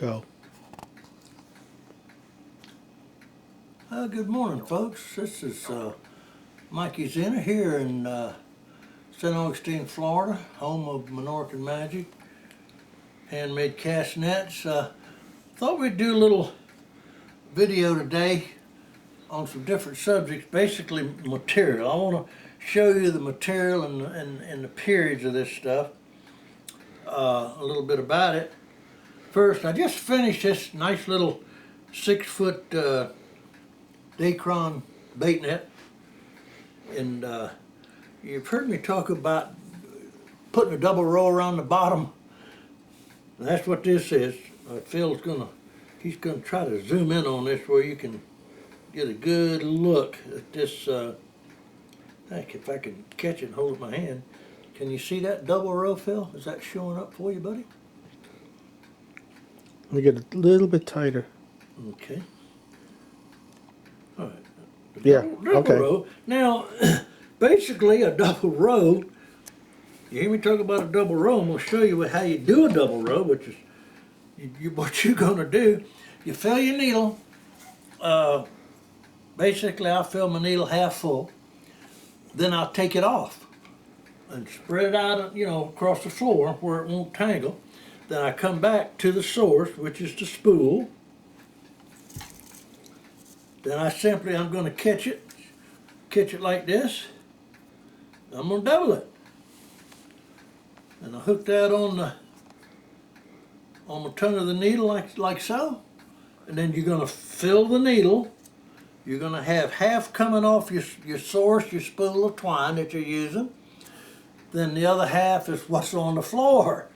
Go. Good morning, folks. This is Mikey Zinner here in St. Augustine, Florida, home of Minorcan Magic, handmade cast nets. Thought we'd do a little video today on some different subjects, basically material. I want to show you the material and the periods of this stuff, a little bit about it. First, I just finished this nice little 6-foot Dacron bait net, and you've heard me talk about putting a double row around the bottom. And that's what this is. Phil's he's gonna try to zoom in on this where you can get a good look at this. Heck, if I can catch it and hold it in my hand. Can you see that double row, Phil? Is that showing up for you, buddy? Let me get a little bit tighter. Okay. All right. Yeah, Double okay. row. Now, basically a double row, you hear me talk about a double row, I'm going to show you how you do a double row, which is what you're going to do. You fill your needle, basically I'll fill my needle half full, then I'll take it off and spread it out, across the floor where it won't tangle. Then I come back to the source, which is the spool. Then I'm going to catch it like this. I'm going to double it. And I hook that on the tongue of the needle like so. And then you're going to fill the needle. You're going to have half coming off your source, your spool of twine that you're using. Then the other half is what's on the floor.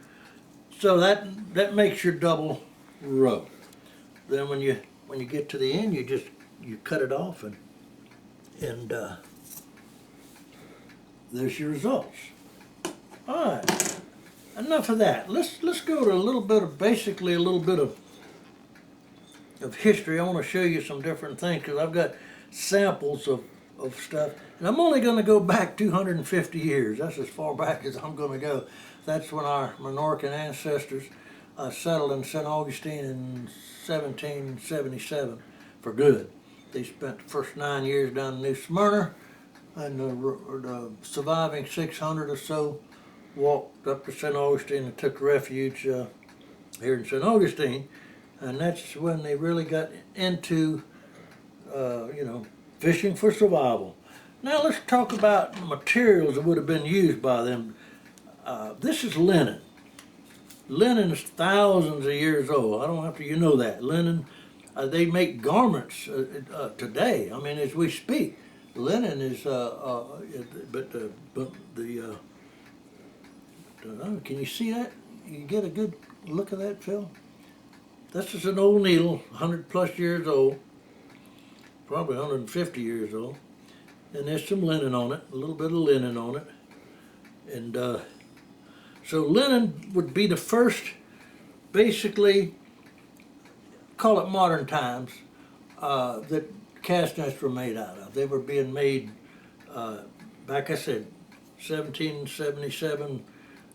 So that makes your double row. Then when you get to the end, you cut it off and there's your results. All right, enough of that. Let's go to a little bit of history. I want to show you some different things because I've got samples of stuff, and I'm only going to go back 250 years. That's as far back as I'm going to go. That's when our Minorcan ancestors settled in St. Augustine in 1777 for good. They spent the first 9 years down in New Smyrna, and the surviving 600 or so walked up to St. Augustine and took refuge here in St. Augustine, and that's when they really got into, fishing for survival. Now let's talk about materials that would have been used by them. This is linen. Linen is thousands of years old. I don't have to, you know that. Linen, they make garments today. I mean, as we speak, linen is, can you see that? You get a good look at that, Phil? This is an old needle, 100 plus years old, probably 150 years old. And there's some linen on it, a little bit of linen on it. And so linen would be the first, basically, call it modern times, that cast nets were made out of. They were being made, like I said, 1777,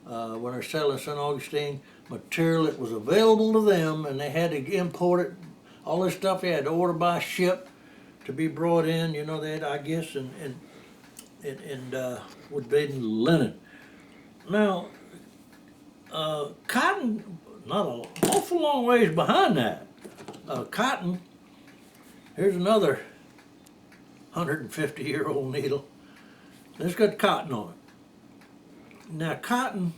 when they're selling St. Augustine, material that was available to them, and they had to import it. All this stuff they had to order by ship to be brought in, they had, I guess, and would be linen. Now, cotton, not an awful long ways behind that. Cotton, here's another 150-year-old needle. It's got cotton on it. Now, cotton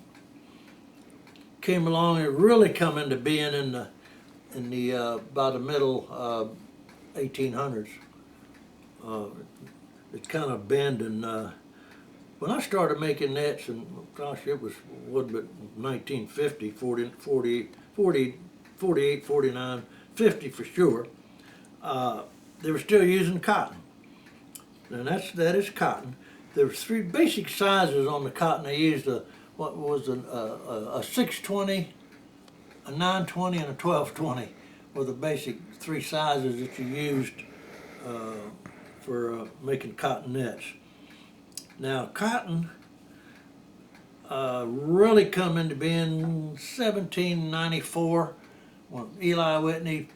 came along and really come into being in the about the middle 1800s. It's kind of bend, and when I started making nets, and gosh, it was what, but 1950, 48, 49, 50 for sure. They were still using cotton, and that is cotton. There was 3 basic sizes on the cotton. They used a 620, a 920, and a 1220 were the basic 3 sizes that you used for making cotton nets. Now, cotton really come into being 1794 when Eli Whitney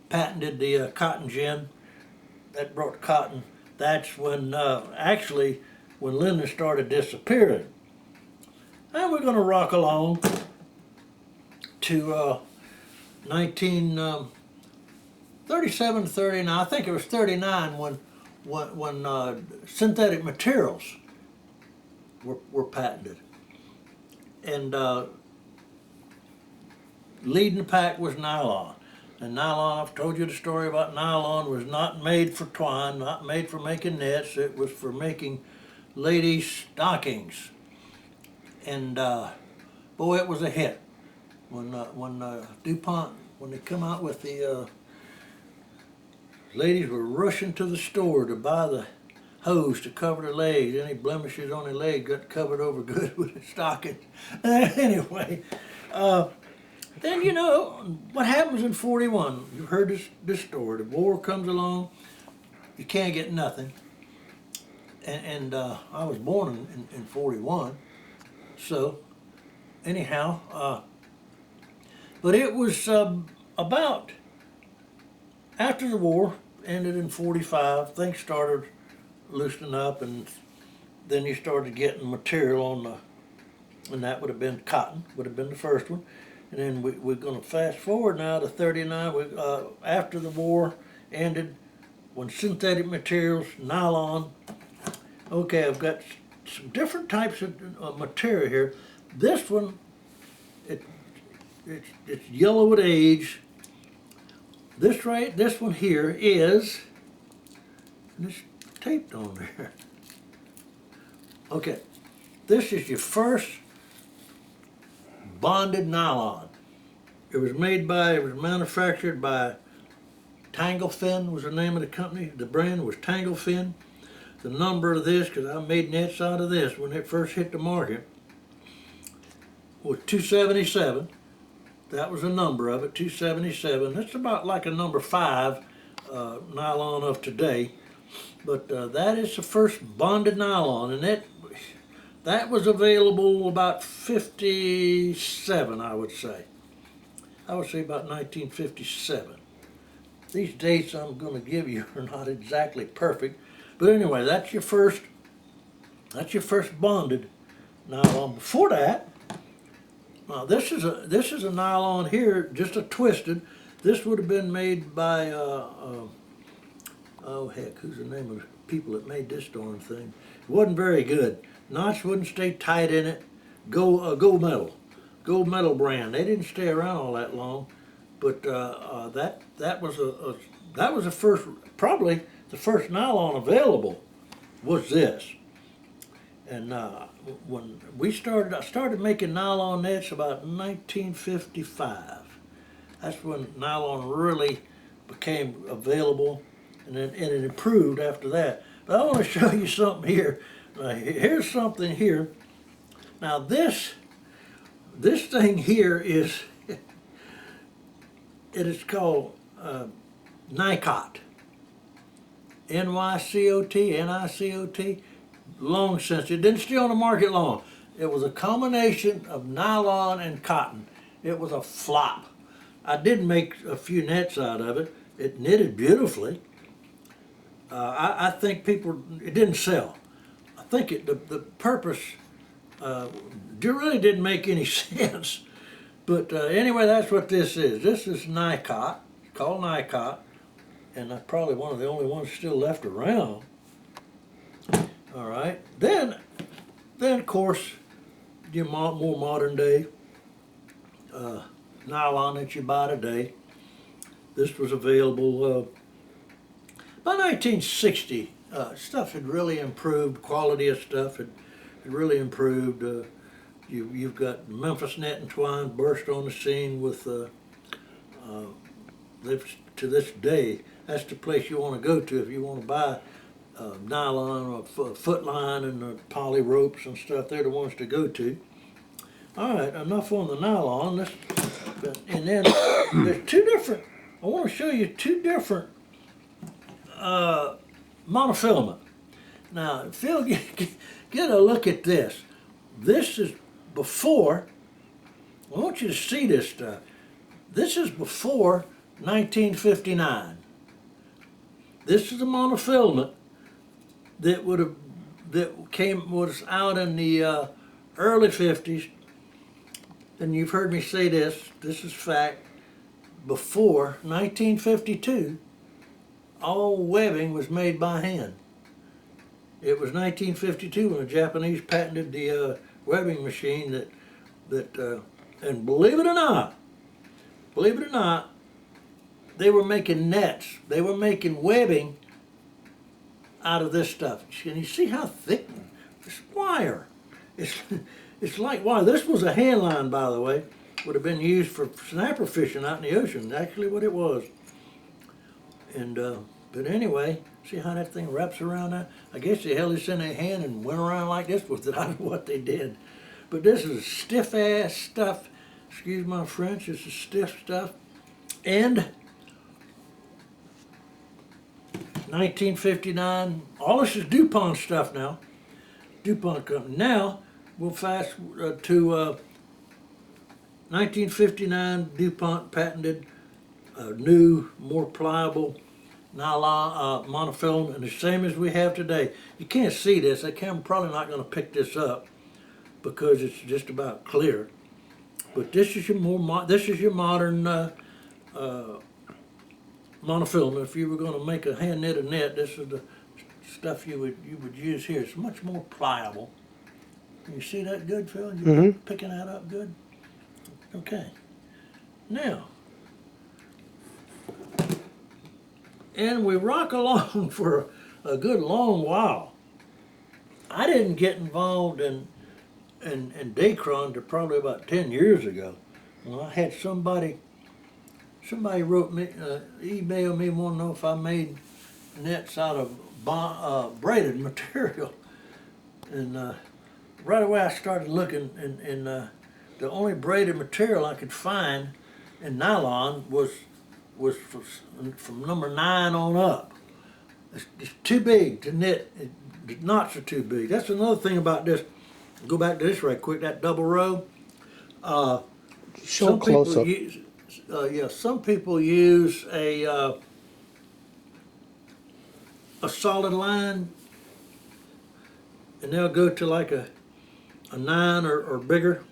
patented the cotton gin, that brought cotton. That's when actually when linen started disappearing. And we're going to rock along to 1937 to 39. I think it was 39 when synthetic materials were patented. And leading the pack was nylon. And nylon, I've told you the story about nylon, was not made for twine, not made for making nets. It was for making ladies' stockings. And boy, it was a hit. When DuPont, when they come out with the, ladies were rushing to the store to buy the hose to cover their legs. Any blemishes on their leg got covered over good with a stocking. Anyway, then you know what happens in 41. You've heard this story. The war comes along, you can't get nothing. And I was born in 41, so anyhow, but it was about after the war ended in 45, things started loosening up, and then you started getting material on the, and that would have been cotton, would have been the first one. And then we're going to fast forward now to 39, after the war ended, when synthetic materials, nylon. Okay, I've got some different types of material here. This one, it's yellow with age. This one here is, and it's taped on there. Okay, this is your first bonded nylon. It was manufactured by Tanglefin was the name of the company. The brand was Tanglefin. The number of this, because I made nets out of this when it first hit the market, was 277. That was the number of it, 277. That's about like a number 5 nylon of today. But that is the first bonded nylon, and that was available about 57, I would say. I would say about 1957. These dates I'm going to give you are not exactly perfect, but anyway, that's your first bonded nylon. Before that, now this is a nylon here, just a twisted. This would have been made by oh heck, who's the name of the people that made this darn thing? It wasn't very good. Knots wouldn't stay tight in it. Gold metal brand. They didn't stay around all that long, but that was the first, probably the first nylon available was this. And when I started making nylon nets about 1955. That's when nylon really became available, and it improved after that. But I want to show you something here. Here's something here. Now this thing here is, it is called Nycot. N-Y-C-O-T, N-I-C-O-T. Long since, it didn't stay on the market long. It was a combination of nylon and cotton. It was a flop. I did make a few nets out of it. It knitted beautifully. I think it didn't sell. I think the purpose really didn't make any sense. But anyway, that's what this is. This is Nycot. It's called Nycot, and that's probably one of the only ones still left around. All right. Then of course, your more modern day nylon that you buy today. This was available by 1960. Stuff had really improved. Quality of stuff had really improved. You've got Memphis Net and Twine burst on the scene with, to this day, that's the place you want to go to if you want to buy nylon or foot line and poly ropes and stuff. They're the ones to go to. All right, enough on the nylon. And then there's two different, I want to show you two different monofilament. Now, Phil, get a look at this. This is before, I want you to see this stuff. This is before 1959. This is a monofilament that was out in the early 50s. And you've heard me say this. This is fact. Before 1952, all webbing was made by hand. It was 1952 when the Japanese patented the webbing machine and believe it or not, they were making nets. They were making webbing out of this stuff. Can you see how thick this wire? It's like wire. This was a hand line, by the way. Would have been used for snapper fishing out in the ocean. Actually, what it was. And but anyway, see how that thing wraps around that? I guess they held this in their hand and went around like this with it. I don't know what they did. But this is stiff ass stuff. Excuse my French. This is stiff stuff. And 1959. All this is DuPont stuff now. DuPont company. Now we'll fast to 1959. DuPont patented a new, more pliable nylon monofilament, and the same as we have today. You can't see this. The camera probably not going to pick this up because it's just about clear. But this is your modern monofilament. If you were going to make a hand knitted net, this is the stuff you would use here. It's much more pliable. Can you see that good, Phil? You picking that up good? Okay. Now, and we rock along for a good long while. I didn't get involved in Dacron until probably about 10 years ago. Well, I had somebody wrote me, emailed me, want to know if I made nets out of braided material. And right away I started looking, and the only braided material I could find in nylon was from number 9 on up. It's too big to knit. The knots are too big. That's another thing about this. Go back to this right quick. That double row. Show close up. Some people use a solid line, and they'll go to like a 9 or bigger,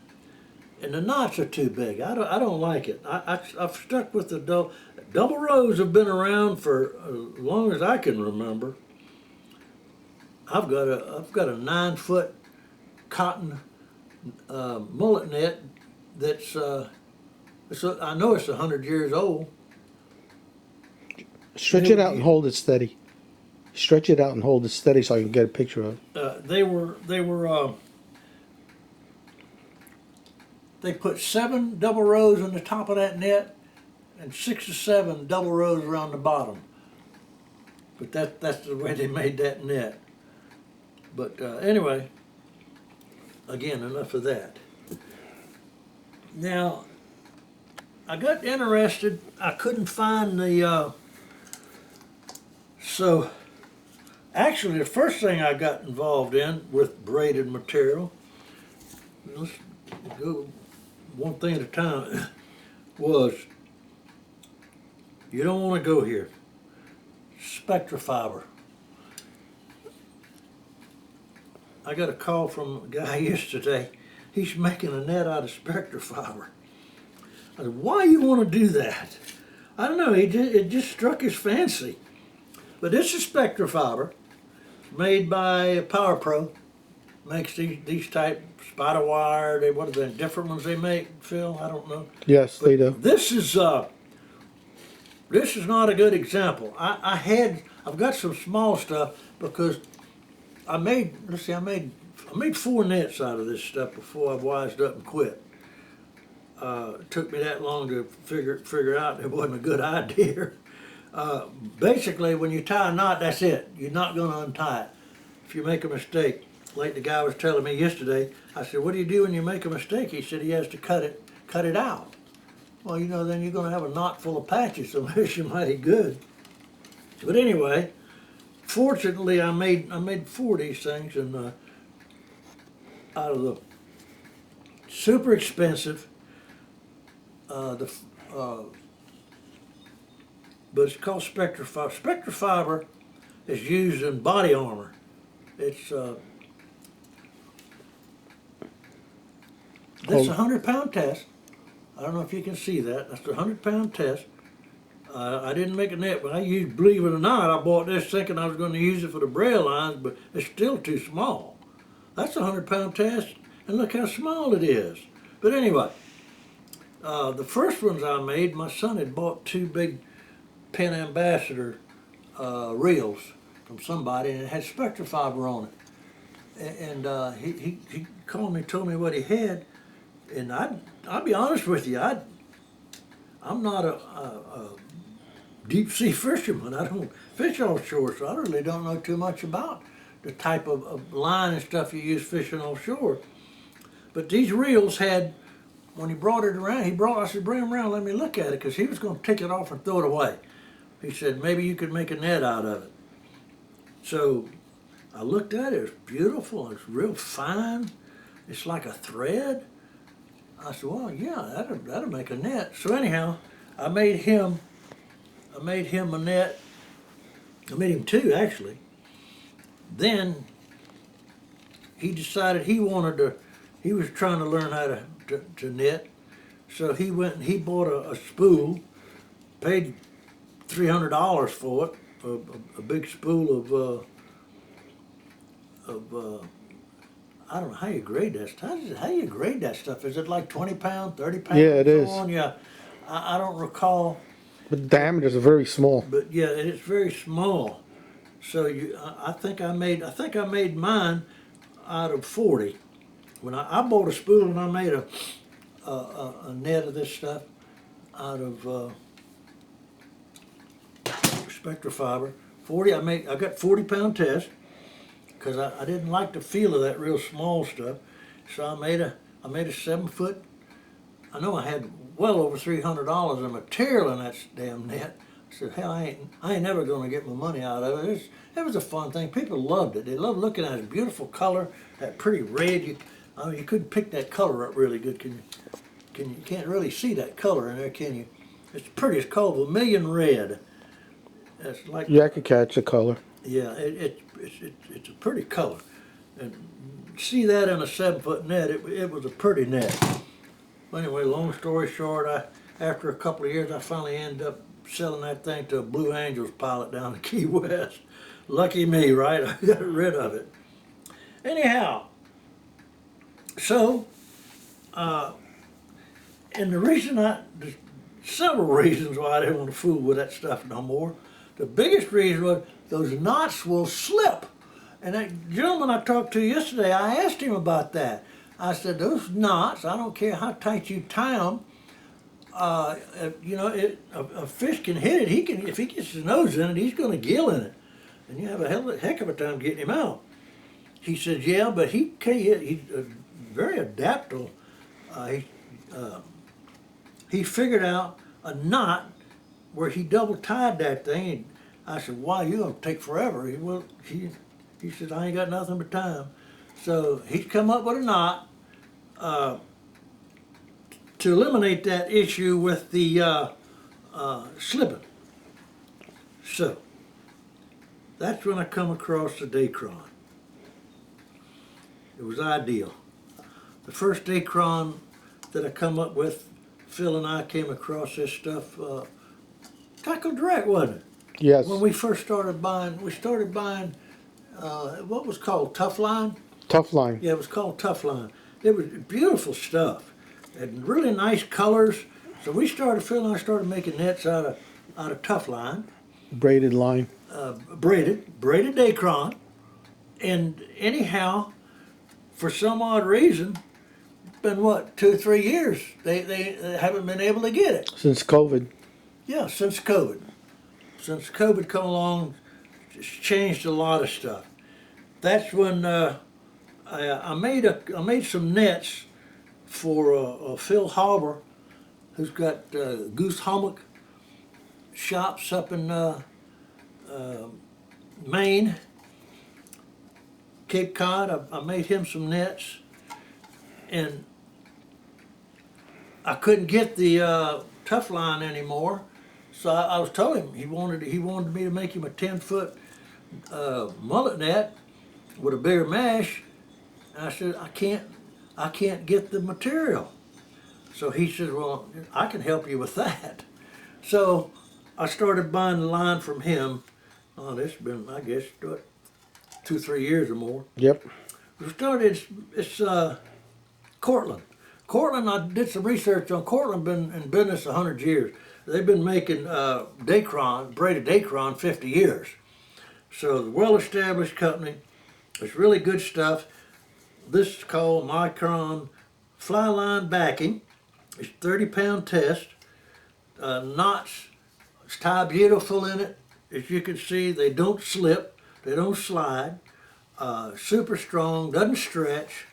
and the knots are too big. I don't like it. I've stuck with the double rows. Have been around for as long as I can remember. I've got a 9-foot cotton mullet net that's I know it's 100 years old. Stretch it out and hold it steady. Stretch it out and hold it steady so I can get a picture of it. They put 7 double rows on the top of that net and 6 or 7 double rows around the bottom. But that's the way they made that net. But anyway, again, enough of that. Now, I got interested. I couldn't find the, so actually the first thing I got involved in with braided material, let's go one thing at a time, was, you don't want to go here, spectrofiber. I got a call from a guy yesterday. He's making a net out of spectrofiber. I said, why you want to do that? I don't know, it just struck his fancy. But this is spectrofiber, made by Power Pro. Makes these type spider wire. What are the different ones they make, Phil? I don't know. Yes, but they do. This is not a good example. I've got some small stuff because I made 4 nets out of this stuff before I wised up and quit. It took me that long to figure out it wasn't a good idea. Basically, when you tie a knot, that's it. You're not going to untie it. If you make a mistake, like the guy was telling me yesterday, I said, what do you do when you make a mistake? He said he has to cut it out. Well, then you're going to have a knot full of patches, so you're mighty good. But anyway, fortunately, I made 4 of these things, and out of the super expensive the but it's called Spectra fiber. Spectra fiber is used in body armor. It's that's a 100-pound test. I don't know if you can see that. That's a 100-pound test. I didn't make a net, but I used, believe it or not, I bought this thinking I was going to use it for the braille lines, but it's still too small. That's a 100-pound test, and look how small it is. But anyway, the first ones I made, my son had bought 2 big Penn Ambassador reels from somebody, and it had Spectra fiber on it. And he called me, told me what he had, and I'll be honest with you, I'm not a deep sea fisherman. I don't fish offshore, so I really don't know too much about the type of line and stuff you use fishing offshore. But these reels had, when he brought it around, I said, bring them around, let me look at it, because he was going to take it off and throw it away. He said, maybe you could make a net out of it. So I looked at it, it was beautiful, it's real fine, it's like a thread. I said, well, yeah, that'll make a net. So anyhow, I made him a net. I made him 2 actually. Then he decided he was trying to learn how to knit. So he went and he bought a spool, paid $300 for it, a big spool of I don't know how you grade that stuff. How you grade that stuff? Is it like 20 pound, 30 pound? Yeah, it is. Yeah, I don't recall. But the diameters are very small. But yeah, it's very small. So I think I made mine out of 40. When I bought a spool and I made a net of this stuff out of Spectra fiber. 40. I got 40-pound test because I didn't like the feel of that real small stuff. So I made a 7-foot. I know I had well over $300 in material in that damn net. I said, hell, I ain't never going to get my money out of it. It was a fun thing. People loved it. They loved looking at it. Beautiful color, that pretty red. You couldn't pick that color up really good. You can't really see that color in there, can you? It's pretty. It's called vermilion red. It's like, Yeah, I could catch the color. yeah, it's a pretty color. And see that in a 7-foot net, it was a pretty net. Anyway, long story short, after a couple of years, I finally ended up selling that thing to a Blue Angels pilot down in Key West. Lucky me, right? I got rid of it. Anyhow, so, and the reason there's several reasons why I didn't want to fool with that stuff no more. The biggest reason was those knots will slip. And that gentleman I talked to yesterday, I asked him about that. I said, those knots, I don't care how tight you tie them, a fish can hit it. If he gets his nose in it, he's going to gill in it. And you have a heck of a time getting him out. He said, yeah, but he's very adaptable. He figured out a knot where he double tied that thing. And I said, why, you're going to take forever. He said, I ain't got nothing but time. So he's come up with a knot to eliminate that issue with the slipping. So that's when I come across the Dacron. It was ideal. The first Dacron that I come up with, Phil and I came across this stuff, Tackle Direct, wasn't it? Yes. When we first started buying, what was called Tough Line? Tough line. Yeah, it was called Tough Line. It was beautiful stuff and really nice colors. So Phil and I started making nets out of Tough Line. Braided line. Braided Dacron. And anyhow, for some odd reason, it's been 2 or 3 years, they haven't been able to get it. Since COVID. Yeah, since COVID. Since COVID come along, it's changed a lot of stuff. That's when I made some nets for Phil Harbor, who's got goose hummock shops up in Maine, Cape Cod. I made him some nets, and I couldn't get the tough line anymore, so I was told him he wanted me to make him a 10-foot mullet net with a bigger mesh. And I said, I can't get the material. So he said, well, I can help you with that. So I started buying the line from him. Oh, this has been, I guess, 2-3 years or more. Yep. We started, it's Cortland. Cortland, I did some research on Cortland, been in business 100 years. They've been making Dacron, braided Dacron 50 years. So the well-established company. It's really good stuff. This is called Micron Fly Line Backing. It's 30-pound test. Knots, it's tied beautiful in it. As you can see, they don't slip, they don't slide. Super strong, doesn't stretch.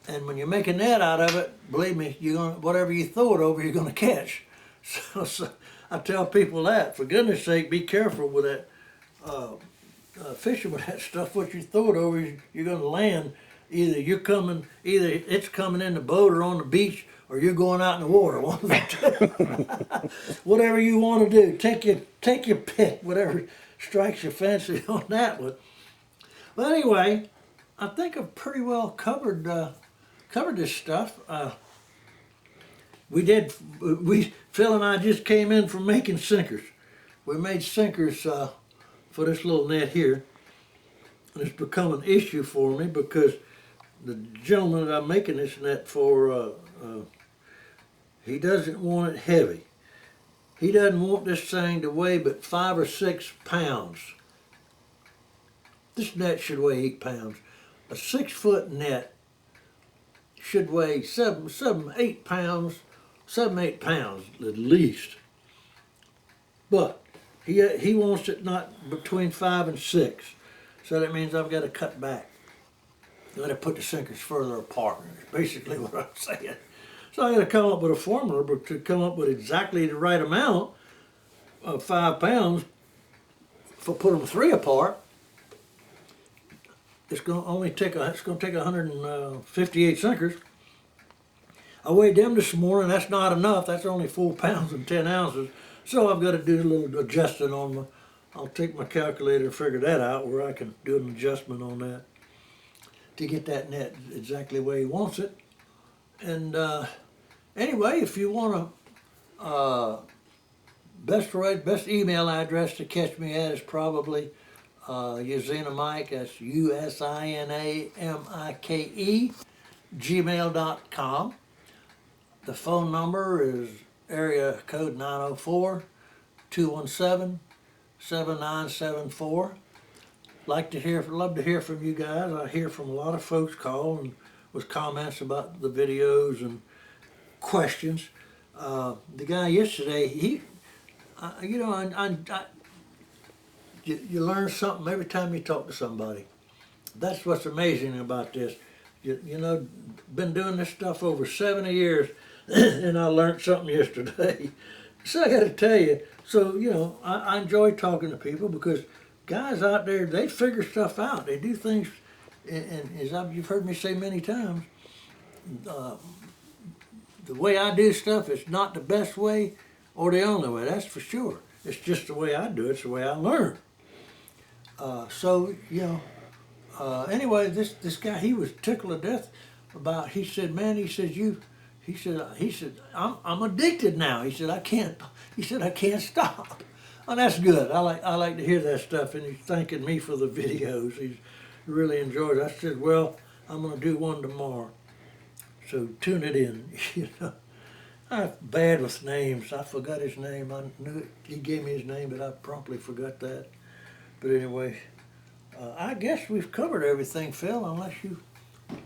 And when you make a net out of it, believe me, you're gonna, whatever you throw it over, you're gonna catch. So I tell people that, for goodness sake, be careful with that fishing with that stuff. What you throw it over, you're gonna land. Either it's coming in the boat or on the beach, or you're going out in the water. One of the two. Whatever you want to do, take your pick. Whatever strikes your fancy on that one. But anyway, I think I've pretty well covered this stuff. Phil and I just came in from making sinkers. We made sinkers for this little net here. And it's become an issue for me because the gentleman that I'm making this net for, he doesn't want it heavy. He doesn't want this thing to weigh but 5 or 6 pounds. This net should weigh 8 pounds. A 6-foot net should weigh 8 pounds at least. But he wants it not between 5 and 6. So that means I've got to cut back. I've got to put the sinkers further apart. That's basically what I'm saying. So I got to come up with a formula to come up with exactly the right amount of 5 pounds. If I put them 3 apart, it's going to take 158 sinkers. I weighed them this morning. That's not enough. That's only 4 pounds and 10 ounces. So I've got to do a little adjusting on my. I'll take my calculator and figure that out where I can do an adjustment on that to get that net exactly the way he wants it. And anyway, if you want to, best email address to catch me at is probably Usinamike, that's USINAMIKE, gmail.com. The phone number is area code 904-217-7974. Love to hear from you guys. I hear from a lot of folks call and with comments about the videos and questions. The guy yesterday, you learn something every time you talk to somebody. That's what's amazing about this. Been doing this stuff over 70 years, and I learned something yesterday. So I got to tell you, I enjoy talking to people because guys out there, they figure stuff out. They do things, and you've heard me say many times, the way I do stuff is not the best way or the only way, that's for sure. It's just the way I do it. It's the way I learn. Anyway, this guy, he was tickled to death about, he said, I'm addicted now. He said, I can't stop. Oh, that's good. I like to hear that stuff, and he's thanking me for the videos. He really enjoys it. I said, well, I'm going to do one tomorrow. So tune it in. I'm bad with names. I forgot his name. I knew it. He gave me his name, but I promptly forgot that. But anyway, I guess we've covered everything, Phil, unless you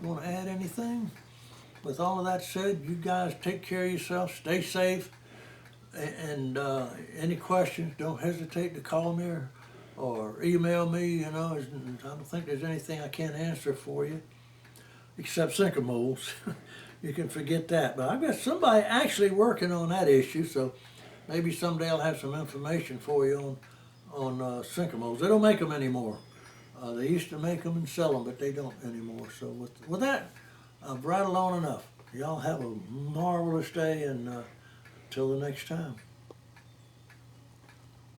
want to add anything. With all of that said, you guys take care of yourself, stay safe, and any questions, don't hesitate to call me or email me. I don't think there's anything I can't answer for you, except sinker molds. You can forget that. But I've got somebody actually working on that issue, so maybe someday I'll have some information for you on sinker molds. They don't make them anymore. They used to make them and sell them, but they don't anymore. So with that, I've rattled on enough. Y'all have a marvelous day, and till the next time.